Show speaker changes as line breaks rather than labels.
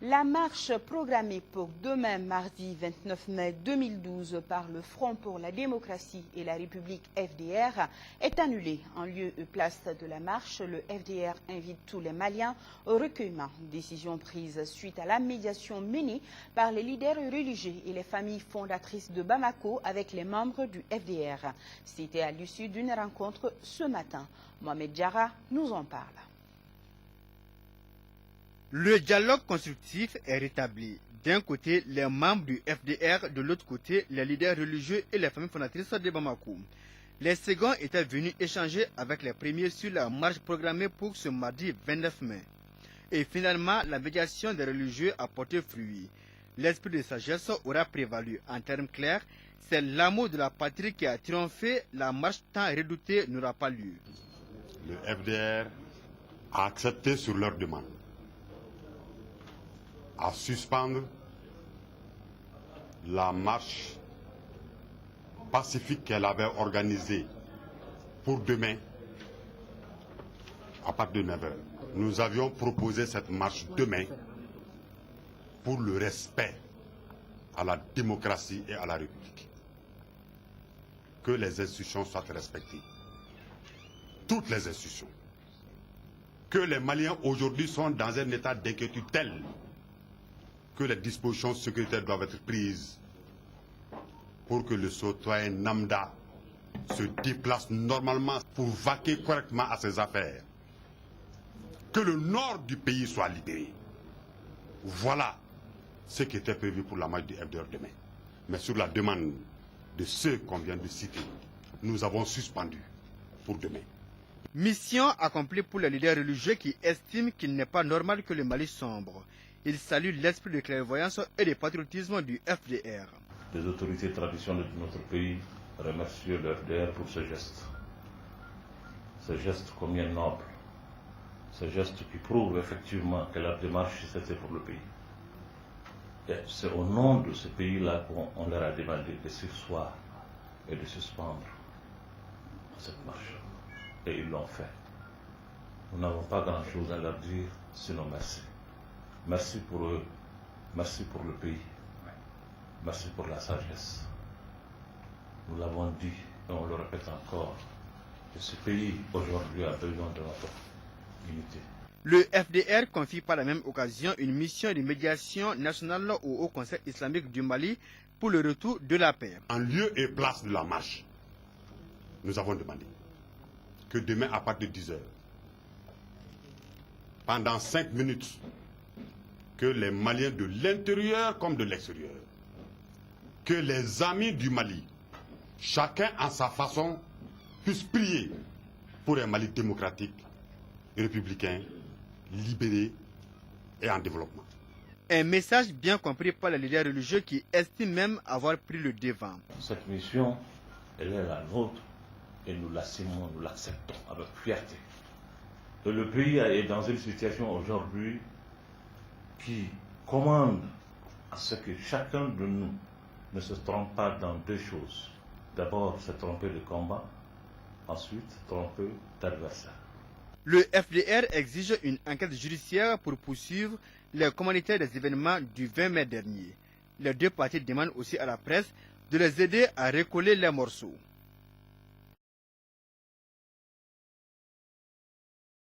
La marche programmée pour demain, mardi 29 mai 2012, par le Front pour la démocratie et la République FDR est annulée. En lieu et place de la marche, le FDR invite tous les Maliens au recueillement. Décision prise suite à la médiation menée par les leaders religieux et les familles fondatrices de Bamako avec les membres du FDR. C'était à l'issue d'une rencontre ce matin. Mohamed Diarra nous en parle.
Le dialogue constructif est rétabli. D'un côté, les membres du FDR, de l'autre côté, les leaders religieux et les familles fondatrices de Bamako. Les seconds étaient venus échanger avec les premiers sur la marche programmée pour ce mardi 29 mai. Et finalement, la médiation des religieux a porté fruit. L'esprit de sagesse aura prévalu. En termes clairs, c'est l'amour de la patrie qui a triomphé. La marche tant redoutée n'aura pas lieu.
Le FDR a accepté sur leur demande à suspendre la marche pacifique qu'elle avait organisée pour demain à partir de 9 h. Nous avions proposé cette marche demain pour le respect à la démocratie et à la République. Que les institutions soient respectées. Toutes les institutions. Que les Maliens aujourd'hui sont dans un état d'inquiétude tel que les dispositions sécuritaires doivent être prises pour que le citoyen lambda se déplace normalement pour vaquer correctement à ses affaires. Que le nord du pays soit libéré. Voilà ce qui était prévu pour la marche du FDR demain. Mais sur la demande de ceux qu'on vient de citer, nous avons suspendu pour demain.
Mission accomplie pour les leaders religieux qui estiment qu'il n'est pas normal que le Mali sombre. Ils saluent l'esprit de clairvoyance et de patriotisme du FDR.
Les autorités traditionnelles de notre pays remercient le FDR pour ce geste. Ce geste combien noble. Ce geste qui prouve effectivement que la démarche c'était pour le pays. Et c'est au nom de ce pays-là qu'on leur a demandé de s'asseoir et de suspendre cette marche. Et ils l'ont fait. Nous n'avons pas grand-chose à leur dire, sinon merci. Merci pour eux, merci pour le pays, merci pour la sagesse. Nous l'avons dit et on le répète encore, que ce pays aujourd'hui a besoin de notre unité.
Le FDR confie par la même occasion une mission de médiation nationale au Haut Conseil islamique du Mali pour le retour de la paix.
En lieu et place de la marche, nous avons demandé que demain à partir de 10 h, pendant 5 minutes, que les Maliens de l'intérieur comme de l'extérieur, que les amis du Mali, chacun à sa façon, puissent prier pour un Mali démocratique, républicain, libéré et en développement.
Un message bien compris par les leaders religieux qui estiment même avoir pris le devant.
Cette mission, elle est la nôtre et nous l'assumons, nous l'acceptons avec fierté. Et le pays est dans une situation aujourd'hui qui commande à ce que chacun de nous ne se trompe pas dans deux choses. D'abord, se tromper de combat, ensuite, tromper d'adversaire.
Le FDR exige une enquête judiciaire pour poursuivre les commanditaires des événements du 20 mai dernier. Les deux parties demandent aussi à la presse de les aider à recoller les morceaux.